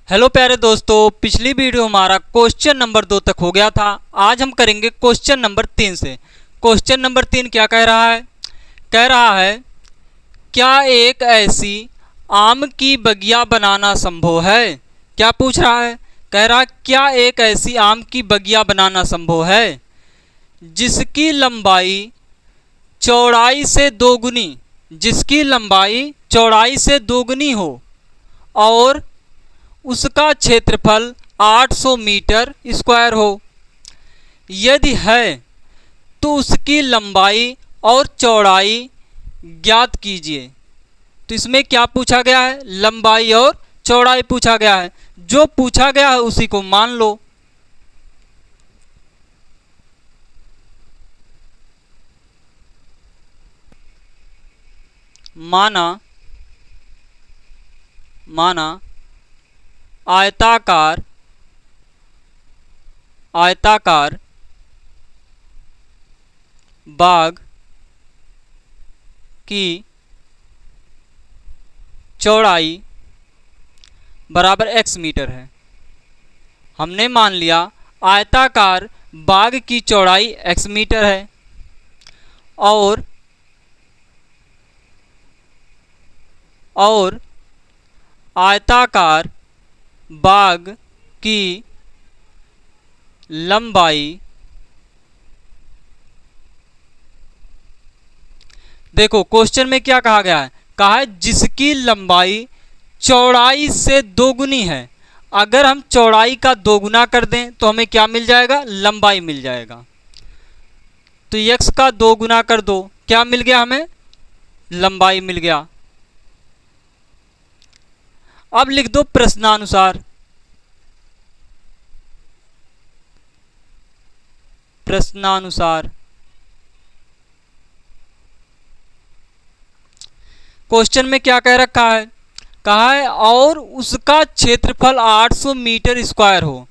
Hello प्यारे दोस्तों, पिछली वीडियो हमारा क्वेश्चन नंबर 2 तक हो गया था। आज हम करेंगे क्वेश्चन नंबर 3 से। क्वेश्चन नंबर 3 क्या कह रहा है? कह रहा है क्या एक ऐसी आम की बगिया बनाना संभव है? क्या पूछ रहा है? कह रहा है क्या एक ऐसी आम की बगिया बनाना संभव है जिसकी लंबाई चौड़ाई से दोगुनी हो और उसका क्षेत्रफल 800 मीटर स्क्वायर हो। यदि है तो उसकी लंबाई और चौड़ाई ज्ञात कीजिए। तो इसमें क्या पूछा गया है? लंबाई और चौड़ाई पूछा गया है। जो पूछा गया है उसी को मान लो। माना आयताकार बाग की चौड़ाई बराबर x मीटर है। हमने मान लिया आयताकार बाग की चौड़ाई x मीटर है और आयताकार बाग की लंबाई, देखो क्वेश्चन में क्या कहा गया है? कहा है जिसकी लंबाई चौड़ाई से दोगुनी है। अगर हम चौड़ाई का दोगुना कर दें तो हमें क्या मिल जाएगा? लंबाई मिल जाएगा। तो x का दोगुना कर दो, क्या मिल गया हमें? लंबाई मिल गया। अब लिख दो प्रश्नानुसार। क्वेश्चन में क्या कह रखा है? कहा है और उसका क्षेत्रफल 800 मीटर स्क्वायर हो।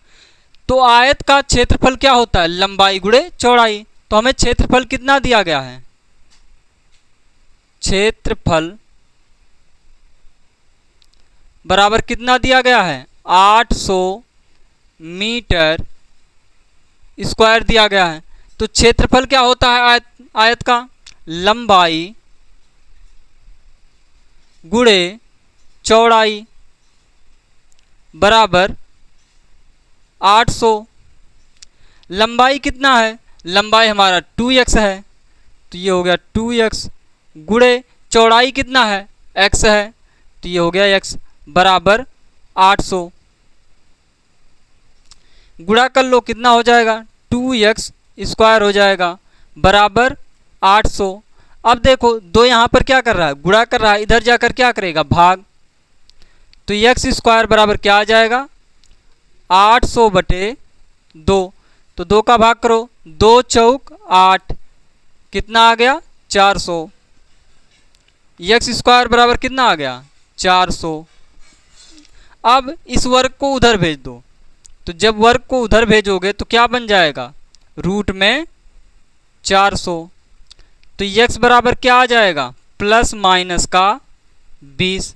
तो आयत का क्षेत्रफल क्या होता है? लंबाई गुणे चौड़ाई। तो हमें क्षेत्रफल कितना दिया गया है? क्षेत्रफल बराबर कितना दिया गया है? 800 मीटर स्क्वायर दिया गया है। तो क्षेत्रफल क्या होता है आयत का? लंबाई गुणे चौड़ाई बराबर 800। लंबाई कितना है? लंबाई हमारा 2x है, तो ये हो गया 2x गुणे चौड़ाई कितना है? x है, तो ये हो गया x बराबर 800। गुणा कर लो, कितना हो जाएगा? 2x स्क्वायर हो जाएगा बराबर 800। अब देखो दो यहाँ पर क्या कर रहा है? गुणा कर रहा है, इधर जाकर क्या करेगा? भाग। तो x स्क्वायर बराबर क्या आ जाएगा? 800 बटे 2। तो 2 का भाग करो, 2 चौक 8, कितना आ गया? 400। x स्क्वायर बराबर कितना आ गया? 400। अब इस वर्ग को उधर भेज दो। तो जब वर्ग को उधर भेजोगे तो क्या बन जाएगा? रूट में 400। तो x बराबर क्या आ जाएगा? प्लस माइनस का 20।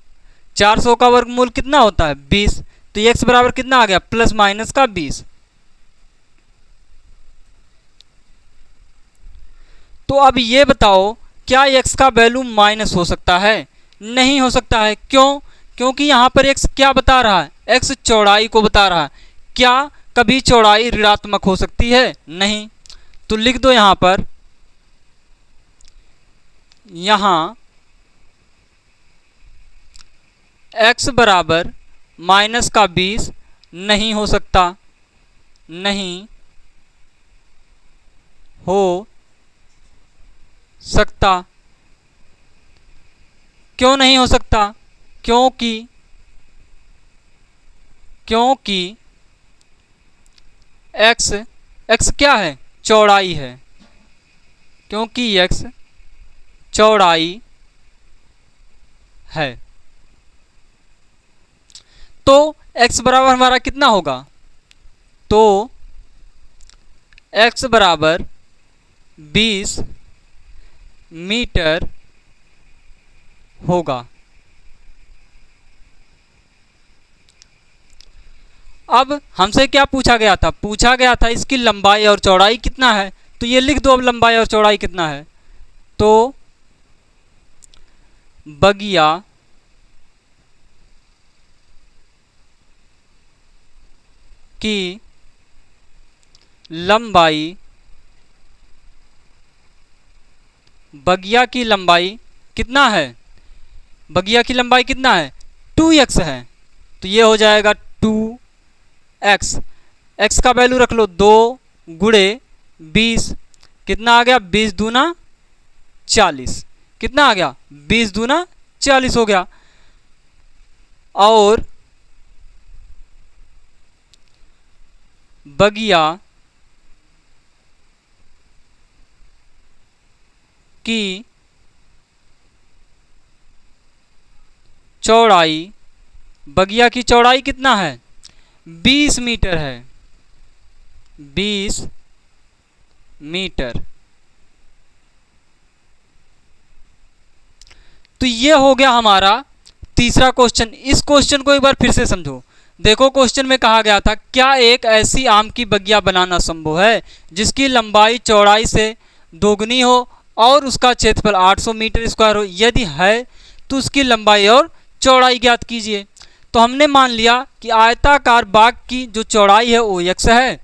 400 का वर्गमूल कितना होता है? 20। तो x बराबर कितना आ गया? प्लस माइनस का 20। तो अब ये बताओ क्या x का वैल्यू माइनस हो सकता है? नहीं हो सकता है। क्यों? क्योंकि यहां पर x क्या बता रहा है? x चौड़ाई को बता रहा है। क्या कभी चौड़ाई ऋणात्मक हो सकती है? नहीं। तो लिख दो यहां पर, यहां x बराबर माइनस का 20 नहीं हो सकता। नहीं हो सकता। क्यों नहीं हो सकता? क्योंकि x क्या है? चौड़ाई है। क्योंकि x चौड़ाई है तो x बराबर हमारा कितना होगा? तो x बराबर 20 मीटर होगा। अब हमसे क्या पूछा गया था? पूछा गया था इसकी लंबाई और चौड़ाई कितना है। तो ये लिख दो अब लंबाई और चौड़ाई कितना है। तो बगिया की लंबाई, बगिया की लंबाई कितना है? बगिया की लंबाई कितना है? 2x है। तो ये हो जाएगा 2x। x का वैल्यू रख लो 2 गुणे 20, कितना आ गया? 20 दूना 40। कितना आ गया? 20 दूना 40 हो गया। और बगिया की चौड़ाई, बगिया की चौड़ाई कितना है? 20 मीटर है। 20 मीटर। तो ये हो गया हमारा तीसरा क्वेश्चन। इस क्वेश्चन को एक बार फिर से समझो। देखो क्वेश्चन में कहा गया था क्या एक ऐसी आम की बगिया बनाना संभव है जिसकी लंबाई चौड़ाई से दोगुनी हो और उसका क्षेत्रफल 800 मीटर स्क्वायर हो। यदि है तो उसकी लंबाई और चौड़ाई ज्ञात कीजिए। तो हमने मान लिया कि आयताकार बाग की जो चौड़ाई है वो x है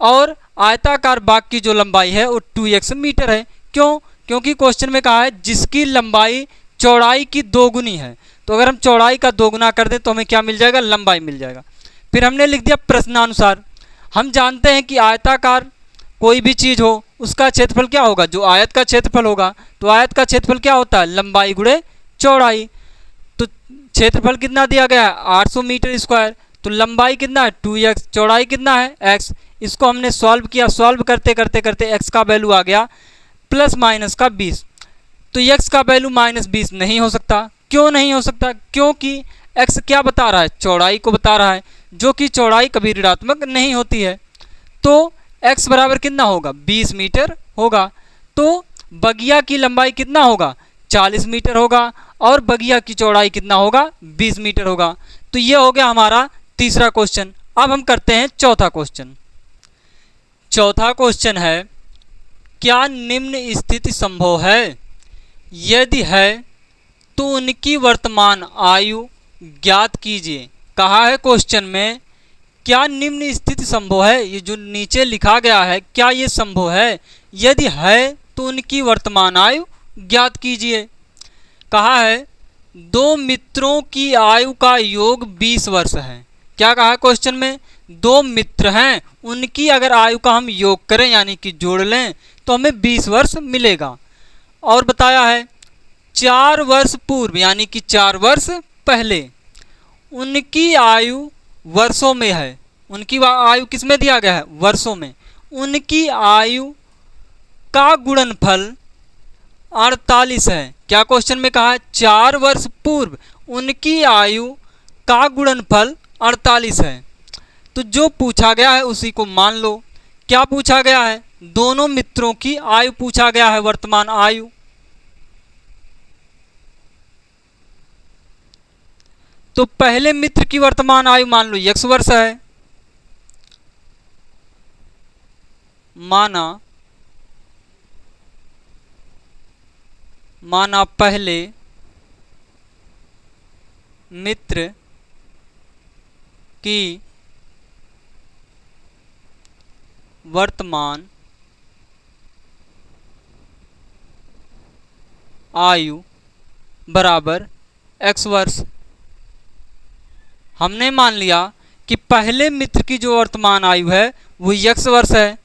और आयताकार बाग की जो लंबाई है वो 2x मीटर है। क्यों? क्योंकि क्वेश्चन में कहा है जिसकी लंबाई चौड़ाई की दोगुनी है। तो अगर हम चौड़ाई का दोगुना कर दें तो हमें क्या मिल जाएगा? लंबाई मिल जाएगा। फिर हमने लिख दिया प्रश्नानुसार। हम जानते हैं कि आयताकार कोई भी चीज़ हो उसका क्षेत्रफल क्या होगा? जो आयत का क्षेत्रफल होगा। तो आयत का क्षेत्रफल क्या होता है? लंबाई गुणे चौड़ाई। तो क्षेत्रफल कितना दिया गया है? 800 मीटर स्क्वायर। तो लंबाई कितना है? 2x, चौड़ाई कितना है? x। इसको हमने सॉल्व किया। सॉल्व करते करते करते x का वैल्यू आ गया प्लस माइनस का 20। तो x का वैल्यू -20 नहीं हो सकता। क्यों नहीं हो सकता? क्योंकि x क्या बता रहा है? चौड़ाई को बता रहा है, जो कि चौड़ाई कभी ऋणात्मक नहीं होती है। तो x बराबर कितना होगा? 20 मीटर होगा। तो बगिया की लंबाई कितना होगा? 40 मीटर होगा और बगिया की चौड़ाई कितना होगा? 20 मीटर होगा। तो ये हो गया हमारा तीसरा क्वेश्चन। अब हम करते हैं चौथा क्वेश्चन। चौथा क्वेश्चन है क्या निम्न स्थिति संभव है? यदि है तो उनकी वर्तमान आयु ज्ञात कीजिए। कहा है क्वेश्चन में क्या निम्न स्थिति संभव है? ये जो नीचे लिखा गया है क्या ये संभव है? यदि है तो उनकी वर्तमान आयु ज्ञात कीजिए। कहा है दो मित्रों की आयु का योग 20 वर्ष है। क्या कहा क्वेश्चन में? दो मित्र हैं, उनकी अगर आयु का हम योग करें यानी कि जोड़ लें तो हमें 20 वर्ष मिलेगा। और बताया है 4 वर्ष पूर्व यानी कि 4 वर्ष पहले उनकी आयु वर्षों में है। उनकी आयु किस में दिया गया है? वर्षों में। उनकी आयु का गुणनफल 48 है। क्या क्वेश्चन में कहा है? 4 वर्ष पूर्व उनकी आयु का गुणनफल 48 है। तो जो पूछा गया है उसी को मान लो। क्या पूछा गया है? दोनों मित्रों की आयु पूछा गया है, वर्तमान आयु। तो पहले मित्र की वर्तमान आयु मान लो x वर्ष है। माना पहले मित्र की वर्तमान आयु बराबर x वर्ष। हमने मान लिया कि पहले मित्र की जो वर्तमान आयु है वो x वर्ष है।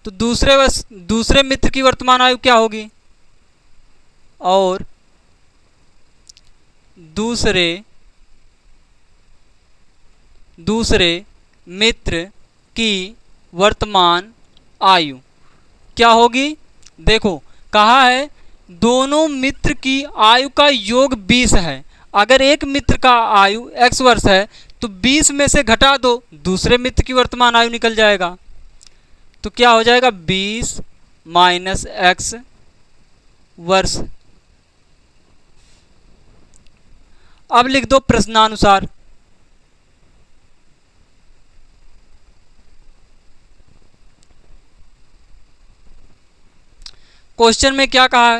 तो दूसरे मित्र की वर्तमान आयु क्या होगी? और दूसरे मित्र की वर्तमान आयु क्या होगी? देखो कहा है दोनों मित्र की आयु का योग 20 है। अगर एक मित्र का आयु x वर्ष है तो 20 में से घटा दो, दूसरे मित्र की वर्तमान आयु निकल जाएगा। तो क्या हो जाएगा? 20 माइनस x वर्ष। अब लिख दो प्रश्नानुसार। क्वेश्चन में क्या कहा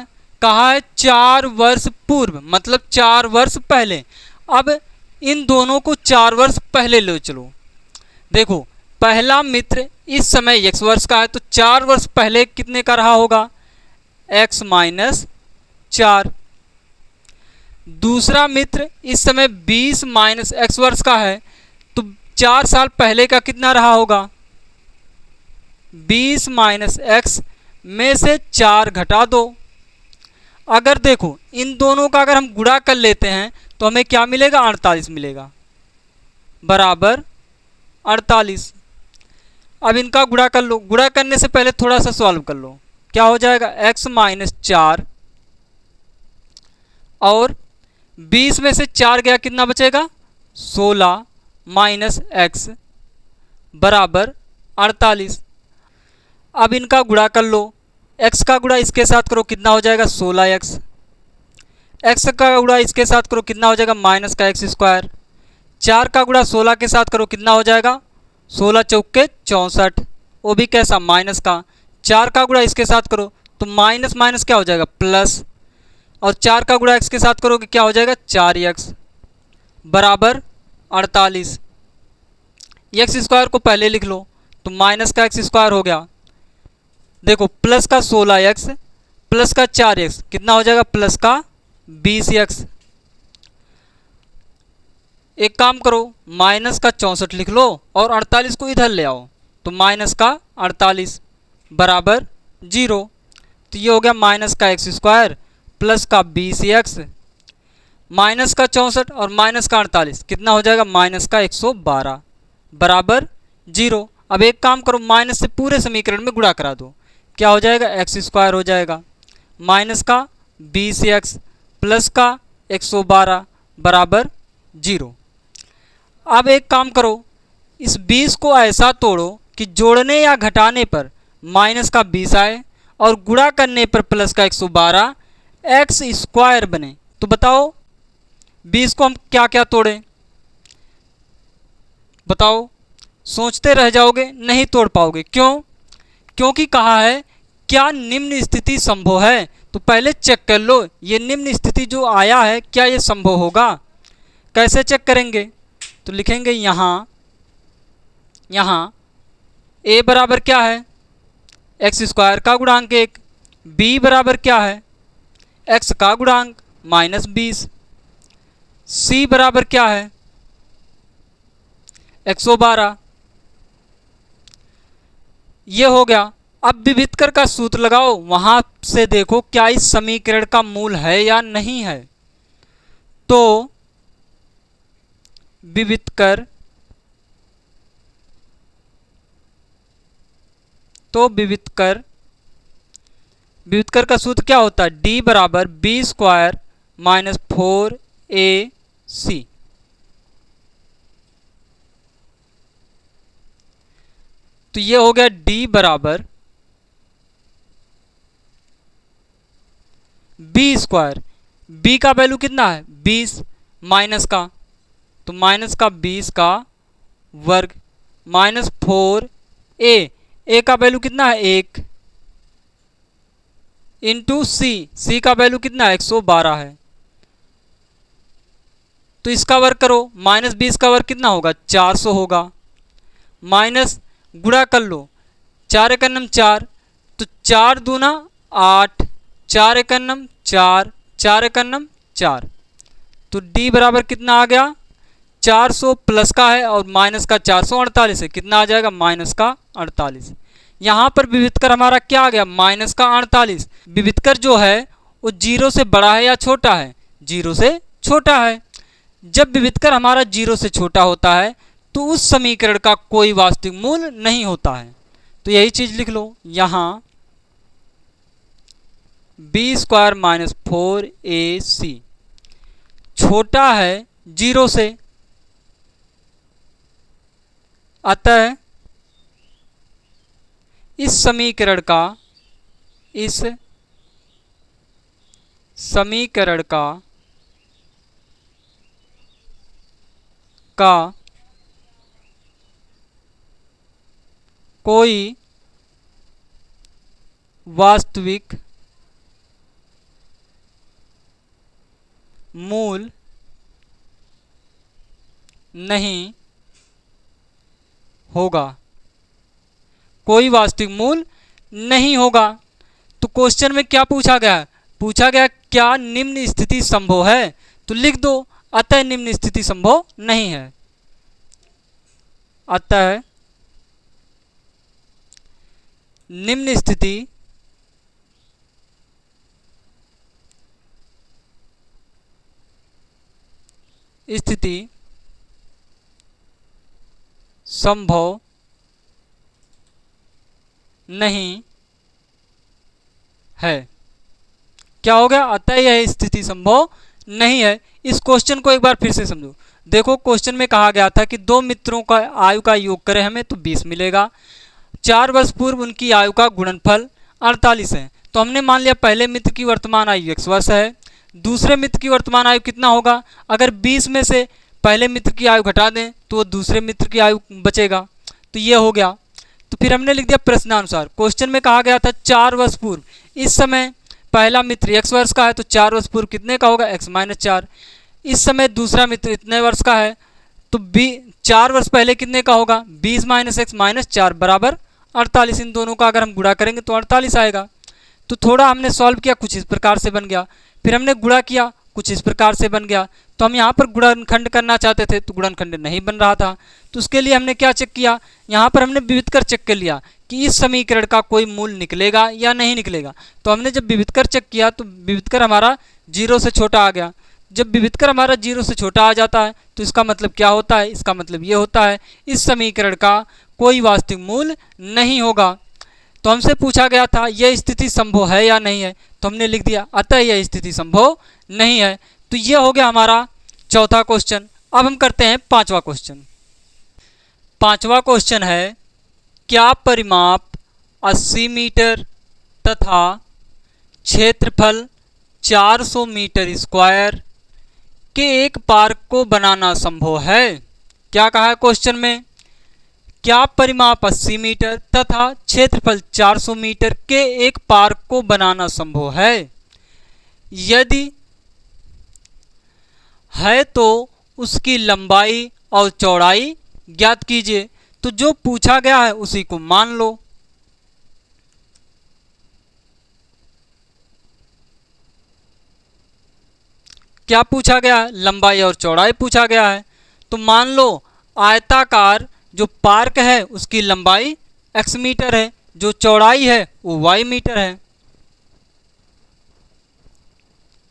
है 4 वर्ष पूर्व, मतलब 4 वर्ष पहले। अब इन दोनों को 4 वर्ष पहले ले चलो। देखो पहला मित्र इस समय x वर्ष का है, तो 4 वर्ष पहले कितने का रहा होगा, x माइनस 4। दूसरा मित्र इस समय 20 माइनस x वर्ष का है, तो 4 साल पहले का कितना रहा होगा, 20 माइनस x में से 4 घटा दो। अगर देखो इन दोनों का अगर हम गुणा कर लेते हैं तो हमें क्या मिलेगा, 48 मिलेगा, बराबर 48। अब इनका गुणा कर लो। गुणा करने से पहले थोड़ा सा सॉल्व कर लो। क्या हो जाएगा, x माइनस 4 और 20 में से 4 गया, कितना बचेगा, 16 माइनस x बराबर 48। अब इनका गुणा कर लो। x का गुणा इसके साथ करो, कितना हो जाएगा, 16x। x का गुणा इसके साथ करो, कितना हो जाएगा, माइनस का x स्क्वायर। 4 का गुणा 16 के साथ करो, कितना हो जाएगा, 16 चौके 64, वो भी कैसा, माइनस का। 4 का गुणा इसके साथ करो तो माइनस माइनस क्या हो जाएगा, प्लस। और 4 का गुणा x के साथ करोगे क्या हो जाएगा, 4x बराबर 48। x स्क्वायर को पहले लिख लो तो माइनस का x स्क्वायर हो गया। देखो प्लस का 16x प्लस का 4x कितना हो जाएगा, प्लस का 20x। एक काम करो, माइनस का 64 लिख लो और 48 को इधर ले आओ, तो माइनस का 48 बराबर 0। तो ये हो गया माइनस का x स्क्वायर प्लस का 20x, माइनस का 64 और माइनस का 48 कितना हो जाएगा, माइनस का 112 बराबर 0। अब एक काम करो, माइनस से पूरे समीकरण में गुणा करा दो। क्या हो जाएगा, x स्क्वायर हो जाएगा माइनस का 20x प्लस का 112 बराबर 0। अब एक काम करो, इस 20 को ऐसा तोड़ो कि जोड़ने या घटाने पर माइनस का 20 आए और गुणा करने पर प्लस का 112 x स्क्वायर बने। तो बताओ 20 को हम क्या क्या तोड़ें, बताओ। सोचते रह जाओगे, नहीं तोड़ पाओगे। क्यों, क्योंकि कहा है क्या निम्न स्थिति संभव है। तो पहले चेक कर लो ये निम्न स्थिति जो आया है क्या ये संभव होगा। कैसे चेक करेंगे, तो लिखेंगे यहाँ a बराबर क्या है, x स्क्वायर का गुणांक 1, b बराबर क्या है, x का गुणांक माइनस 20, c बराबर क्या है, 112। ये हो गया। अब विविधकर का सूत्र लगाओ, वहां से देखो क्या इस समीकरण का मूल है या नहीं है। तो विविधकर का सूत्र क्या होता है, d बराबर b स्क्वायर माइनस 4ac। तो ये हो गया d बराबर b स्क्वायर, b का वैल्यू कितना है 20 माइनस का, तो माइनस का 20 का वर्ग माइनस 4a का वैल्यू कितना है 1 इंटू c का वैल्यू कितना है 112 है। तो इसका वर्ग करो, माइनस 20 का वर्ग कितना होगा 400 होगा, माइनस गुणा कर लो, 4 एकन्नम 4, तो 4 दूना 8, 4 एकन्नम 4, 4 एकन्नम 4, तो d बराबर कितना आ गया 400 प्लस का है और माइनस का 448 है, कितना आ जाएगा माइनस का 48। यहाँ पर विविधकर हमारा क्या आ गया, माइनस का 48। विविधकर जो है वो 0 से बड़ा है या छोटा है, 0 से छोटा है। जब विविधकर हमारा 0 से छोटा होता है तो उस समीकरण का कोई वास्तविक मूल नहीं होता है। तो यही चीज लिख लो, यहाँ b स्क्वायर माइनस 4ac छोटा है 0 से, अतः इस समीकरण का कोई वास्तविक मूल नहीं होगा, कोई वास्तविक मूल नहीं होगा। तो क्वेश्चन में क्या पूछा गया है? पूछा गया क्या निम्न स्थिति संभव है? तो लिख दो अतः निम्न स्थिति संभव नहीं है। अतः निम्न स्थिति संभव नहीं है। क्या हो गया? अतः यह स्थिति संभव नहीं है। इस क्वेश्चन को एक बार फिर से समझो। देखो क्वेश्चन में कहा गया था कि दो मित्रों का आयु का योग करें हमें तो 20 मिलेगा। 4 वर्ष पूर्व उनकी आयु का गुणनफल 48 है। तो हमने मान लिया पहले मित्र की वर्तमान आयु 1 वर्ष है, दूसरे मित्र की वर्तमान आयु कितना होगा? अगर 20 में से पहले मित्र की आयु घटा दें तो दूसरे मित्र की आयु बचेगा। तो ये हो गया। तो फिर हमने लिख दिया प्रश्नानुसार। क्वेश्चन में कहा गया था 4 वर्ष पूर्व, इस समय पहला मित्र x वर्ष का है तो 4 वर्ष पूर्व कितने का होगा? x-4। इस समय दूसरा मित्र इतने वर्ष का है तो 4 वर्ष पहले कितने का होगा? 20 - x - 4 बराबर 48। इन दोनों का अगर हम गुणा करेंगे तो 48 आएगा। तो थोड़ा हमने सॉल्व किया, कुछ इस प्रकार से बन गया। फिर हमने गुणा किया, कुछ इस प्रकार से बन गया। तो हम यहाँ पर गुणनखंड करना चाहते थे तो गुणनखंड नहीं बन रहा था। तो उसके लिए हमने क्या चेक किया? यहाँ पर हमने विविधकर चेक कर लिया कि इस समीकरण का कोई मूल निकलेगा या नहीं निकलेगा। तो हमने जब विविधकर चेक किया तो विविधकर हमारा 0 से छोटा आ गया। जब विविधकर हमारा 0 से छोटा आ जाता है तो इसका मतलब क्या होता है? इसका मतलब ये होता है इस समीकरण का कोई वास्तविक मूल नहीं होगा। तो हमसे पूछा गया था यह स्थिति संभव है या नहीं है, तो हमने लिख दिया अतः यह स्थिति संभव नहीं है। तो यह हो गया हमारा चौथा क्वेश्चन। अब हम करते हैं पांचवा क्वेश्चन। पांचवा क्वेश्चन है क्या परिमाप 80 मीटर तथा क्षेत्रफल 400 मीटर स्क्वायर के एक पार्क को बनाना संभव है? क्या कहा है क्वेश्चन में? क्या परिमाप 80 मीटर तथा क्षेत्रफल 400 मीटर के एक पार्क को बनाना संभव है? यदि है तो उसकी लंबाई और चौड़ाई ज्ञात कीजिए। तो जो पूछा गया है उसी को मान लो। क्या पूछा गया है? लंबाई और चौड़ाई पूछा गया है। तो मान लो आयताकार जो पार्क है उसकी लंबाई x मीटर है, जो चौड़ाई है वो y मीटर है।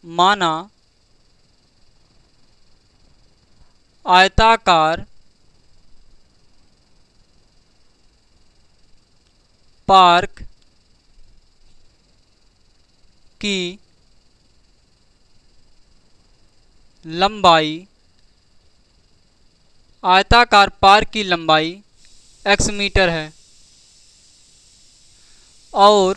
माना आयताकार पार्क की लंबाई आयताकार पार्क की लंबाई x मीटर है और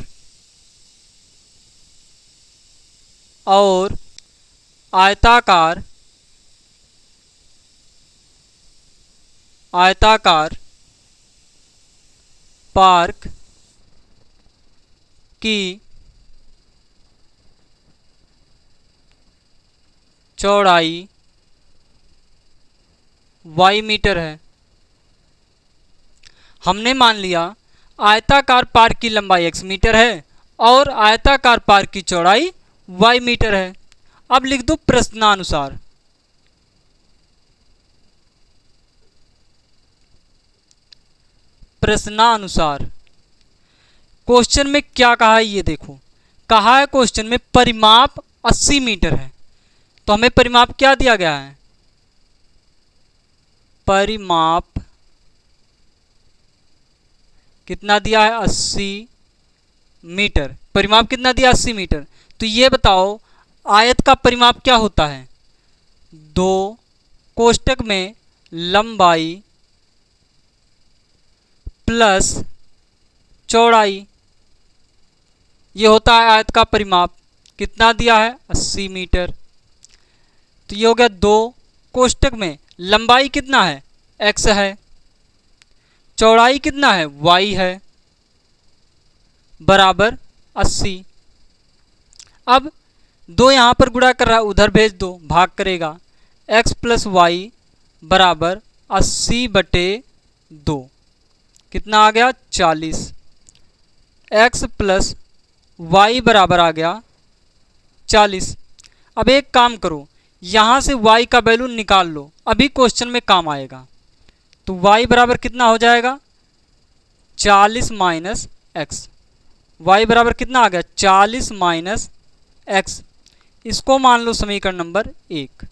आयताकार पार्क की चौड़ाई y मीटर है। हमने मान लिया आयताकार पार्क की लंबाई x मीटर है और आयताकार पार्क की चौड़ाई y मीटर है। अब लिख दो प्रश्नानुसार। प्रश्नानुसार क्वेश्चन में क्या कहा है ये देखो। कहा है क्वेश्चन में परिमाप 80 मीटर है। तो हमें परिमाप क्या दिया गया है? परिमाप कितना दिया है? 80 मीटर। परिमाप कितना दिया? 80 मीटर। तो ये बताओ आयत का परिमाप क्या होता है? 2 कोष्टक में लंबाई प्लस चौड़ाई, ये होता है आयत का परिमाप। कितना दिया है? 80 मीटर। तो ये हो गया 2 कोष्टक में लंबाई कितना है? x है, चौड़ाई कितना है? y है, बराबर 80। अब 2 यहाँ पर गुणा कर रहा है, उधर भेज दो, भाग करेगा। x प्लस वाई बराबर 80/2, कितना आ गया 40। x प्लस वाई बराबर आ गया 40। अब एक काम करो, यहाँ से y का वैल्यू निकाल लो, अभी क्वेश्चन में काम आएगा। तो y बराबर कितना हो जाएगा 40 माइनस एक्स। y बराबर कितना आ गया 40 माइनस एक्स। इसको मान लो समीकरण नंबर 1।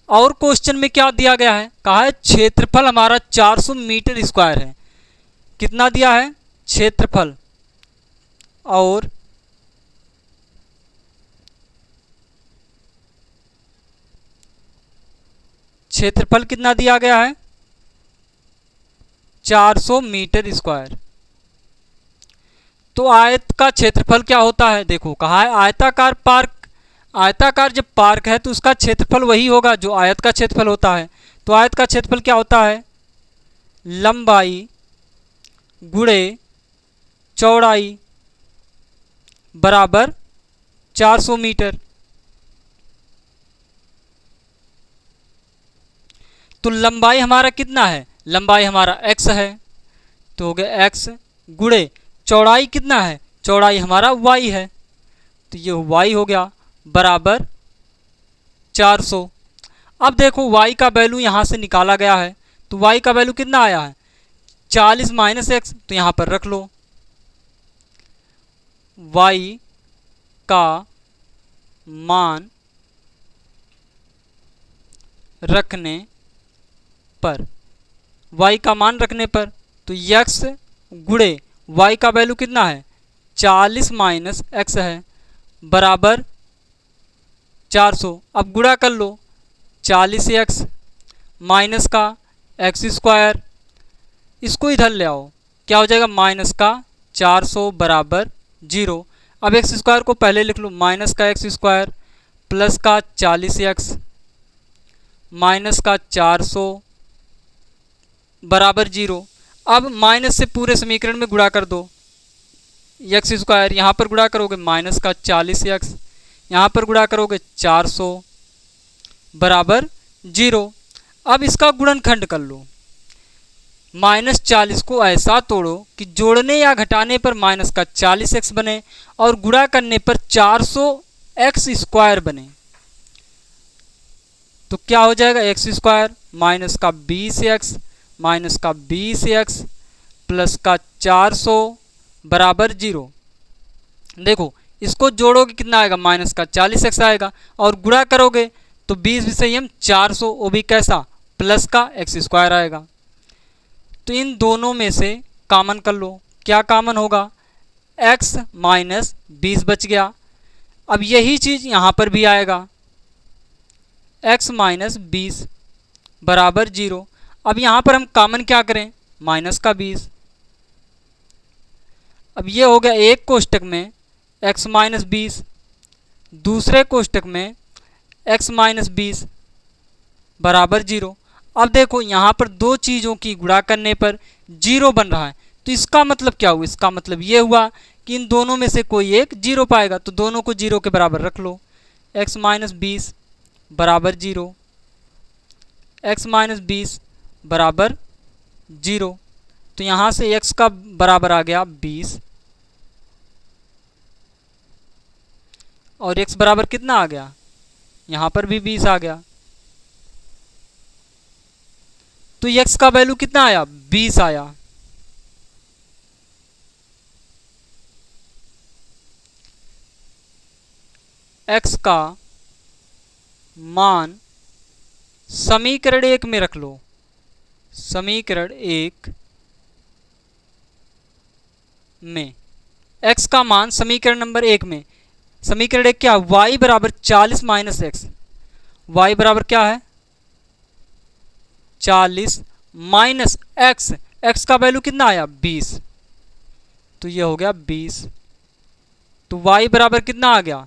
और क्वेश्चन में क्या दिया गया है, कहा है क्षेत्रफल हमारा 400 मीटर स्क्वायर है। कितना दिया है क्षेत्रफल, और क्षेत्रफल कितना दिया गया है 400 मीटर स्क्वायर। तो आयत का क्षेत्रफल क्या होता है, देखो कहा है आयताकार पार्क। आयताकार जब पार्क है तो उसका क्षेत्रफल वही होगा जो आयत का क्षेत्रफल होता है। तो आयत का क्षेत्रफल क्या होता है, लंबाई गुणे चौड़ाई बराबर 400 मीटर। तो लंबाई हमारा कितना है, लंबाई हमारा x है, तो हो गया x गुणे चौड़ाई कितना है, चौड़ाई हमारा y है, तो ये y हो गया बराबर 400। अब देखो y का वैल्यू यहाँ से निकाला गया है, तो y का वैल्यू कितना आया है 40 माइनस एक्स, तो यहाँ पर रख लो। y का मान रखने पर, y का मान रखने पर, तो x गुणे y का वैल्यू कितना है 40 माइनस एक्स है बराबर 400। अब गुणा कर लो 40 एक्स माइनस का एक्स स्क्वायर, इसको इधर ले आओ, क्या हो जाएगा माइनस का 400 बराबर 0। अब एक्स स्क्वायर को पहले लिख लो, माइनस का एक्स स्क्वायर प्लस का 40 एक्स माइनस का 400 बराबर 0। अब माइनस से पूरे समीकरण में गुणा कर दो, एक्स स्क्वायर यहाँ पर गुणा करोगे माइनस का 40 एक्स, यहाँ पर गुणा करोगे 400 बराबर 0। अब इसका गुणनखंड कर लो, माइनस 40 को ऐसा तोड़ो कि जोड़ने या घटाने पर माइनस का 40 एक्स बने और गुणा करने पर 400 एक्स स्क्वायर बने। तो क्या हो जाएगा एक्स स्क्वायर माइनस का 20 एक्स माइनस का 20 एक्स प्लस का 400 बराबर 0। देखो इसको जोड़ोगे कितना आएगा माइनस का 40 एक्स आएगा, और गुणा करोगे तो 20 विषयम 400, वो भी कैसा प्लस का एक्स स्क्वायर आएगा। तो इन दोनों में से कॉमन कर लो, क्या कॉमन होगा x माइनस 20 बच गया। अब यही चीज़ यहाँ पर भी आएगा, x माइनस 20 बराबर 0। अब यहाँ पर हम कॉमन क्या करें माइनस का 20। अब ये हो गया एक कोष्टक में x माइनस 20, दूसरे कोष्टक में x माइनस 20 बराबर 0। अब देखो यहाँ पर दो चीज़ों की गुणा करने पर 0 बन रहा है, तो इसका मतलब क्या हुआ, इसका मतलब ये हुआ कि इन दोनों में से कोई एक 0 पाएगा, तो दोनों को 0 के बराबर रख लो। x माइनस 20 बराबर 0, x माइनस 20 बराबर 0। तो यहाँ से x का बराबर आ गया 20 और x बराबर कितना आ गया, यहाँ पर भी 20 आ गया। तो x का वैल्यू कितना आया 20 आया। x का मान समीकरण 1 में रख लो, समीकरण 1 में x का मान समीकरण नंबर 1 में, समीकरण 1 क्या, y बराबर 40 माइनस एक्स, y बराबर क्या है 40 माइनस एक्स, एक्स का वैल्यू कितना आया 20, तो ये हो गया 20। तो y बराबर कितना आ गया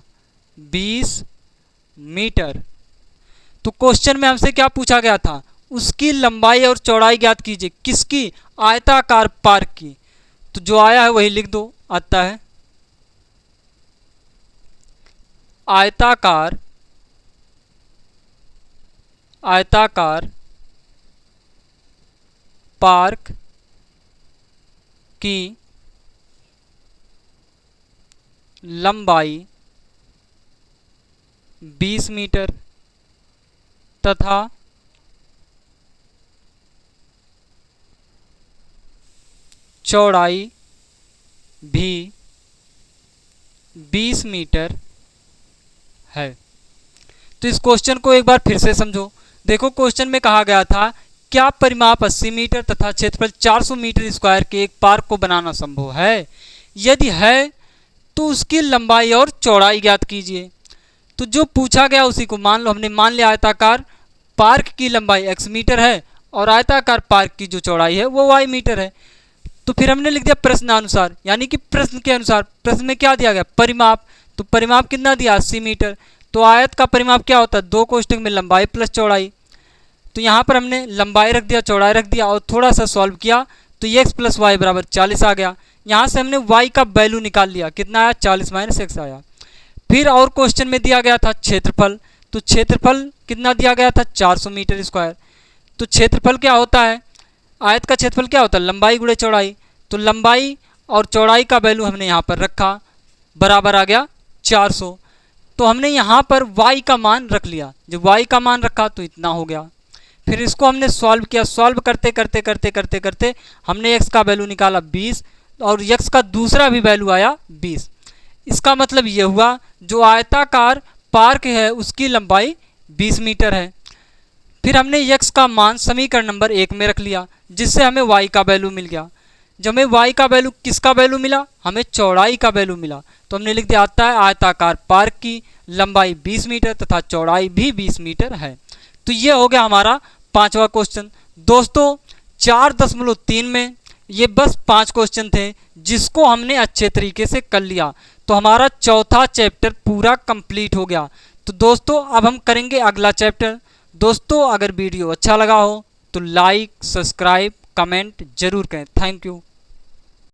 20 मीटर। तो क्वेश्चन में हमसे क्या पूछा गया था, उसकी लंबाई और चौड़ाई ज्ञात कीजिए, किसकी, आयताकार पार्क की। तो जो आया है वही लिख दो, आता है आयताकार पार्क की लंबाई 20 मीटर तथा चौड़ाई भी 20 मीटर है। तो इस क्वेश्चन को एक बार फिर से समझो। देखो, क्वेश्चन में कहा गया था क्या परिमाप 80 मीटर तथा क्षेत्रफल 400 मीटर स्क्वायर के एक पार्क को बनाना संभव है? यदि है तो उसकी लंबाई और चौड़ाई ज्ञात कीजिए। तो जो पूछा गया उसी को मान लो। हमने मान लिया आयताकार पार्क की लंबाई x मीटर है और आयताकार पार्क की जो चौड़ाई है वो y मीटर है। तो फिर हमने लिख दिया प्रश्नानुसार, यानी कि प्रश्न के अनुसार। प्रश्न में क्या दिया गया? परिमाप। तो परिमाप कितना दिया? 80 मीटर। तो आयत का परिमाप क्या होता है? 2 कोष्ठक में लंबाई प्लस चौड़ाई। तो यहाँ पर हमने लंबाई रख दिया, चौड़ाई रख दिया और थोड़ा सा सॉल्व किया तो x प्लस वाई बराबर 40 आ गया। यहाँ से हमने y का वैल्यू निकाल लिया, कितना आया? 40 माइनस x आया। फिर और क्वेश्चन में दिया गया था क्षेत्रफल। तो क्षेत्रफल कितना दिया गया था? 400 मीटर स्क्वायर। तो क्षेत्रफल क्या होता है? आयत का क्षेत्रफल क्या होता है? लंबाई गुणे चौड़ाई। तो लंबाई और चौड़ाई का वैल्यू हमने यहाँ पर रखा, बराबर आ गया 400। तो हमने यहाँ पर y का मान रख लिया। जब y का मान रखा तो इतना हो गया। फिर इसको हमने सॉल्व किया। सॉल्व करते करते करते करते करते हमने x का वैल्यू निकाला 20 और x का दूसरा भी वैल्यू आया 20। इसका मतलब ये हुआ जो आयताकार पार्क है उसकी लंबाई 20 मीटर है। फिर हमने x का मान समीकरण नंबर 1 में रख लिया, जिससे हमें y का वैल्यू मिल गया। जब हमें y का वैल्यू, किसका वैल्यू मिला? हमें चौड़ाई का वैल्यू मिला। तो हमने लिख दिया आता है आयताकार पार्क की लंबाई 20 मीटर तथा चौड़ाई भी 20 मीटर है। तो ये हो गया हमारा 5वां क्वेश्चन। दोस्तों 4.3 में ये बस 5 क्वेश्चन थे जिसको हमने अच्छे तरीके से कर लिया। तो हमारा चौथा चैप्टर पूरा कंप्लीट हो गया। तो दोस्तों अब हम करेंगे अगला चैप्टर। दोस्तों अगर वीडियो अच्छा लगा हो तो लाइक, सब्सक्राइब, कमेंट जरूर करें। Thank you.